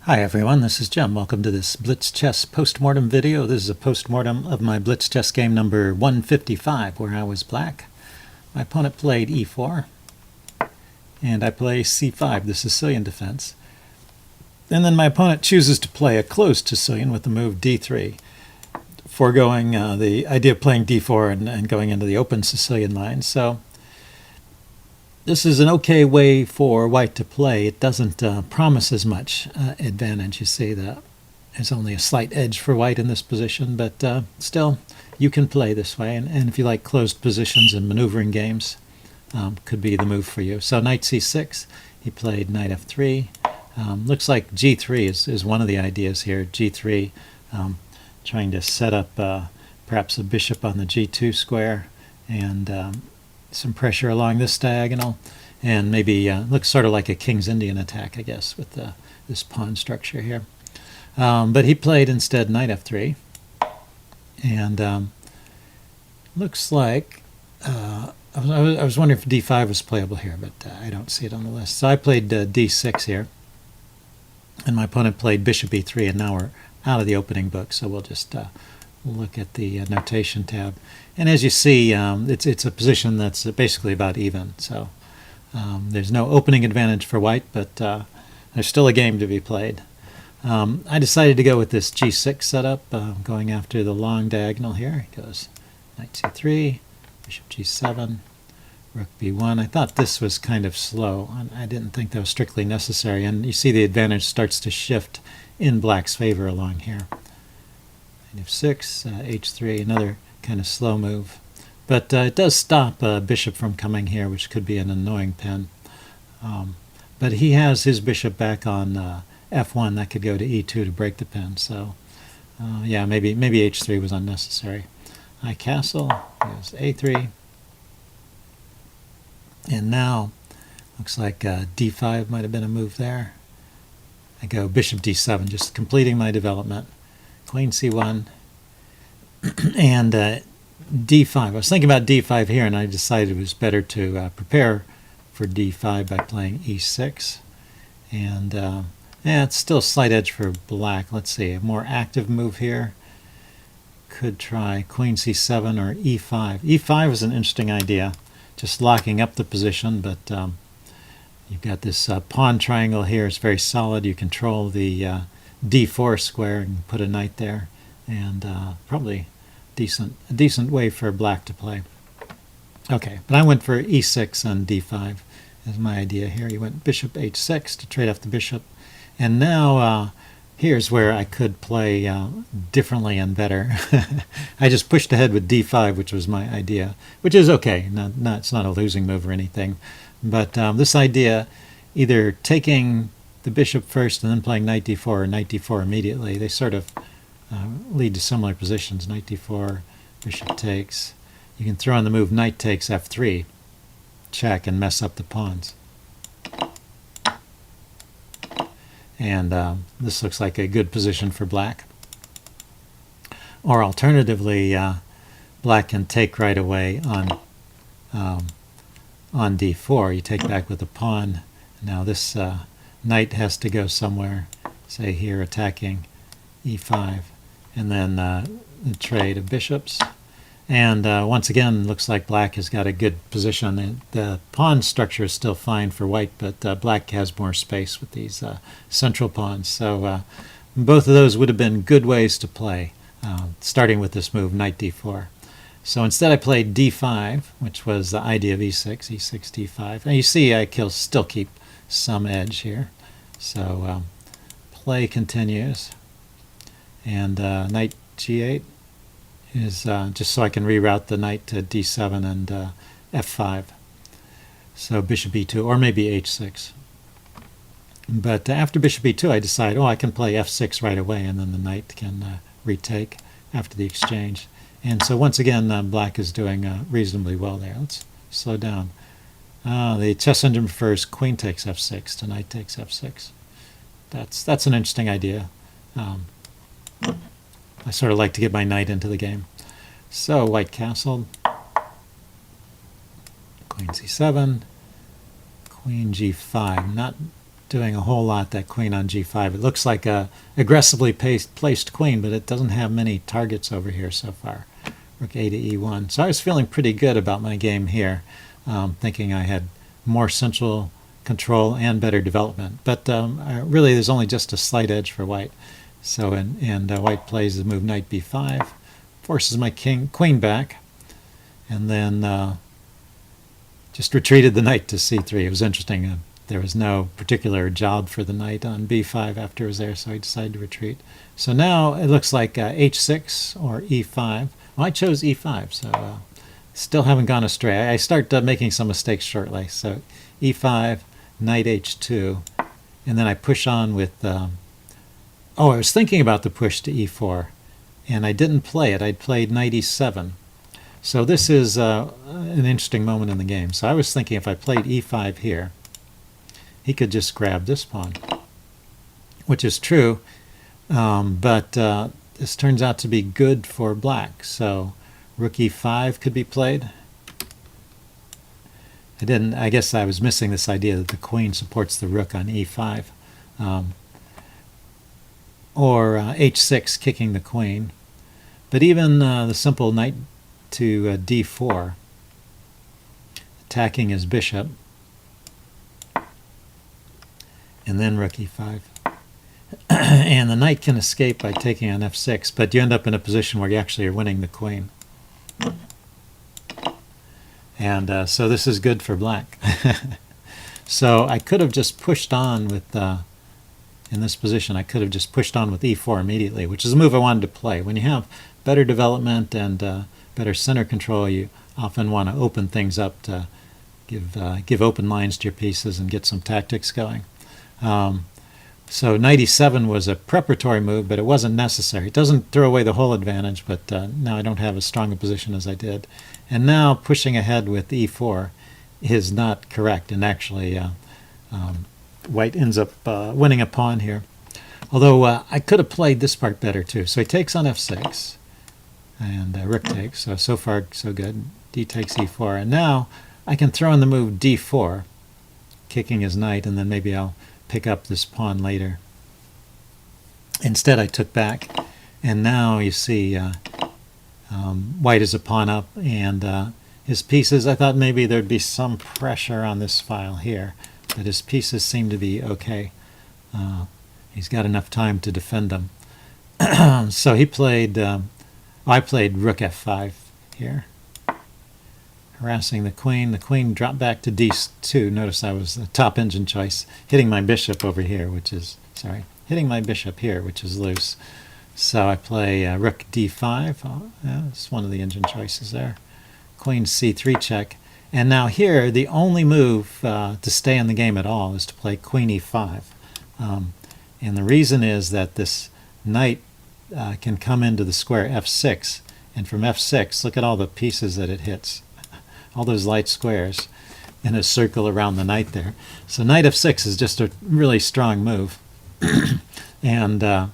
Hi everyone, this is Jim. Welcome to this Blitz chess postmortem video. This is a postmortem of my Blitz chess game number 155, where I was black. My opponent played e4, and I play c5, the Sicilian defense. And then my opponent chooses to play a closed Sicilian with the move d3, foregoing the idea of playing d4 and going into the open Sicilian line. So this is an okay way for white to play. It doesn't promise as much advantage. You see that there's only a slight edge for white in this position, but still, you can play this way. And if you like closed positions and maneuvering games, could be the move for you. So knight c6, he played knight f3. Looks like g3 is one of the ideas here. g3, trying to set up perhaps a bishop on the g2 square, and some pressure along this diagonal, and maybe looks sort of like a King's Indian attack, I guess, with this pawn structure here. But he played instead knight f3, and looks like I was wondering if d5 was playable here, but I don't see it on the list. So I played d6 here, and my opponent played bishop e3, and now we're out of the opening book, so we'll just look at the notation tab. And as you see, it's a position that's basically about even. So there's no opening advantage for white, but there's still a game to be played. I decided to go with this g6 setup, going after the long diagonal here. It goes knight c3, bishop g7, rook b1. I thought this was kind of slow. I didn't think that was strictly necessary. And you see the advantage starts to shift in black's favor along here. f6, h3, another kind of slow move. But it does stop bishop from coming here, which could be an annoying pin. But he has his bishop back on f1. That could go to e2 to break the pin. So yeah, maybe h3 was unnecessary. I castle, goes a3. And now, looks like d5 might have been a move there. I go bishop d7, just completing my development. Queen c1, and d5. I was thinking about d5 here, and I decided it was better to prepare for d5 by playing e6. And yeah, it's still a slight edge for black. Let's see, a more active move here. Could try queen c7 or e5. e5 is an interesting idea, just locking up the position, but you've got this pawn triangle here. It's very solid. You control the d4 square and put a knight there, and probably a decent way for black to play. Okay, but I went for e6 on d5 is my idea here. He went bishop h6 to trade off the bishop, and now here's where I could play differently and better. I just pushed ahead with d5, which was my idea, which is okay. It's not a losing move or anything, but this idea, either taking the bishop first and then playing knight d4 or knight d4 immediately, they sort of lead to similar positions. Knight d4, bishop takes. You can throw in the move knight takes f3, check, and mess up the pawns. And this looks like a good position for black. Or alternatively, black can take right away on d4. You take back with a pawn. Now this knight has to go somewhere, say here, attacking e5, and then the trade of bishops. And once again, looks like black has got a good position. The pawn structure is still fine for white, but black has more space with these central pawns. So both of those would have been good ways to play, starting with this move, knight d4. So instead I played d5, which was the idea of e6, e6, d5. And you see I still keep some edge here. So play continues, and knight g8 is just so I can reroute the knight to d7 and f5. So bishop e2, or maybe h6. But after bishop e2, I decide, I can play f6 right away, and then the knight can retake after the exchange. And so once again, black is doing reasonably well there. Let's slow down. The chess engine prefers queen takes f6 to knight takes f6. That's an interesting idea. I sort of like to get my knight into the game. So white castled, queen c7, queen g5. Not doing a whole lot, that queen on g5. It looks like a aggressively placed queen, but it doesn't have many targets over here so far. Rook a to e1. So I was feeling pretty good about my game here, thinking I had more central control and better development. But really, there's only just a slight edge for white. So white plays the move knight b5, forces my queen back, and then just retreated the knight to c3. It was interesting. There was no particular job for the knight on b5 after it was there, so I decided to retreat. So now it looks like h6 or e5. Well, I chose e5, so still haven't gone astray. I start making some mistakes shortly. So e5, knight h2, and then I push on with... I was thinking about the push to e4, and I didn't play it. I'd played knight e7. So this is an interesting moment in the game. So I was thinking if I played e5 here, he could just grab this pawn, which is true, but this turns out to be good for black. So rook e5 could be played. I guess I was missing this idea that the queen supports the rook on e5. Or h6, kicking the queen. But even the simple knight to d4, attacking his bishop, and then rook e5. And the knight can escape by taking on f6, but you end up in a position where you actually are winning the queen. And so this is good for black. So I could have just pushed on with, in this position, I could have just pushed on with e4 immediately, which is a move I wanted to play. When you have better development and better center control, you often want to open things up to give open lines to your pieces and get some tactics going. So knight e7 was a preparatory move, but it wasn't necessary. It doesn't throw away the whole advantage, but now I don't have as strong a position as I did. And now pushing ahead with e4 is not correct, and actually white ends up winning a pawn here. Although I could have played this part better too. So he takes on f6, and rook takes. So far so good. D takes e4, and now I can throw in the move d4, kicking his knight, and then maybe I'll pick up this pawn later. Instead I took back, and now you see white is a pawn up, and his pieces, I thought maybe there'd be some pressure on this file here, but his pieces seem to be okay. He's got enough time to defend them. So he played, I played rook f5 here, harassing the queen. The queen dropped back to d2. Notice I was the top engine choice, hitting my bishop over here, hitting my bishop here, which is loose. So I play rook d5. Oh, yeah, it's one of the engine choices there. Queen c3 check. And now here, the only move to stay in the game at all is to play queen e5. And the reason is that this knight can come into the square f6. And from f6, look at all the pieces that it hits. All those light squares in a circle around the knight there. So knight f6 is just a really strong move. And the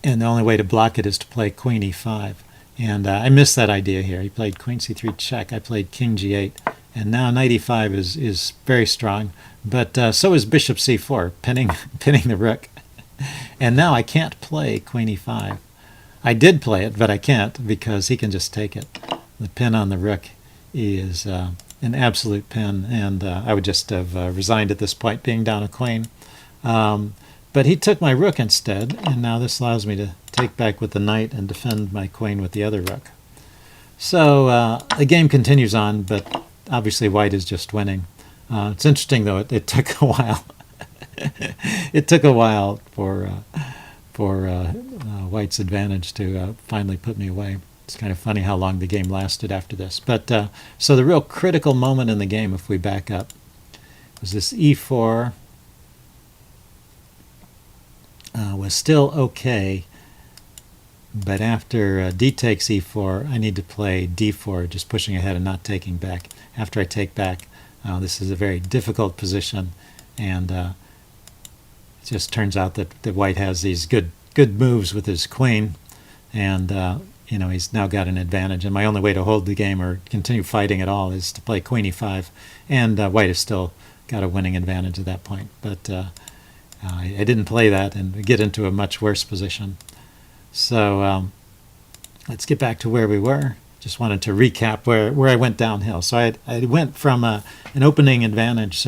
only way to block it is to play queen e5. And I missed that idea here. He played queen c3 check. I played king g8. And now knight e5 is very strong. But so is bishop c4, pinning the rook. And now I can't play queen e5. I did play it, but I can't because he can just take it. The pin on the rook is an absolute pin, and I would just have resigned at this point, being down a queen. But he took my rook instead, and now this allows me to take back with the knight and defend my queen with the other rook. So the game continues on, but obviously white is just winning. It's interesting, though, it took a while. It took a while for white's advantage to finally put me away. It's kind of funny how long the game lasted after this. But so the real critical moment in the game, if we back up, was this e4 was still okay, but after d takes e4, I need to play d4, just pushing ahead and not taking back. After I take back, this is a very difficult position, and it just turns out that white has these good moves with his queen, and he's now got an advantage, and my only way to hold the game or continue fighting at all is to play queen e5, and white is still got a winning advantage at that point. But I didn't play that and get into a much worse position. So let's get back to where we were. Just wanted to recap where I went downhill. So I went from an opening advantage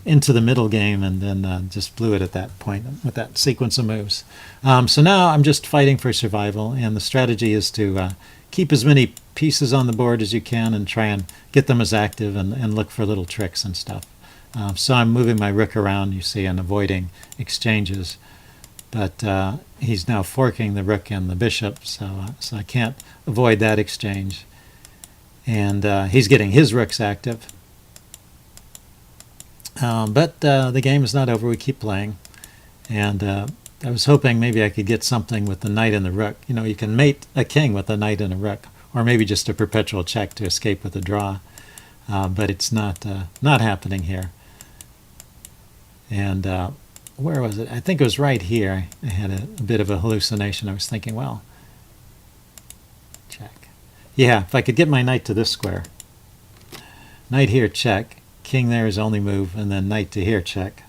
into the middle game, and then just blew it at that point with that sequence of moves. So now I'm just fighting for survival, and the strategy is to keep as many pieces on the board as you can and try and get them as active and look for little tricks and stuff. So I'm moving my rook around, you see, and avoiding exchanges. But he's now forking the rook and the bishop, so I can't avoid that exchange. And he's getting his rooks active. But the game is not over. We keep playing. And I was hoping maybe I could get something with the knight and the rook. You know, you can mate a king with a knight and a rook, or maybe just a perpetual check to escape with a draw. But it's not happening here. And where was it? I think it was right here. I had a bit of a hallucination. I was thinking, well, check. Yeah, if I could get my knight to this square. Knight here, check. King there is only move, and then knight to here, check.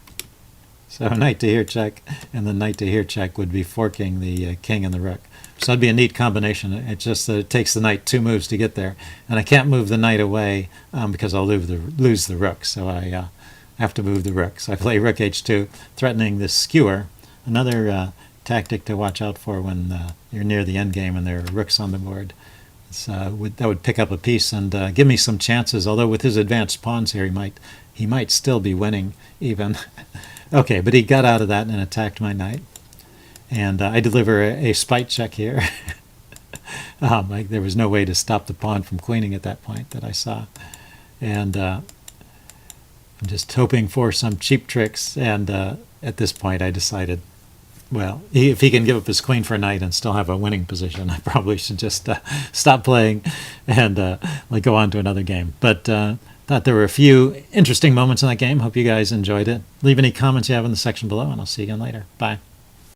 So knight to here, check, and then knight to here, check would be forking the king and the rook. So that'd be a neat combination. It's just that it takes the knight 2 moves to get there. And I can't move the knight away because I'll lose the rook. So I have to move the rook. So I play rook h2, threatening this skewer. Another tactic to watch out for when you're near the end game and there are rooks on the board. That would pick up a piece and give me some chances. Although with his advanced pawns here, he might still be winning even. Okay, but he got out of that and attacked my knight. And I deliver a spite check here. There was no way to stop the pawn from queening at that point that I saw. And I'm just hoping for some cheap tricks. And at this point, I decided, well, if he can give up his queen for a knight and still have a winning position, I probably should just stop playing and go on to another game. But thought there were a few interesting moments in that game. Hope you guys enjoyed it. Leave any comments you have in the section below, and I'll see you again later. Bye.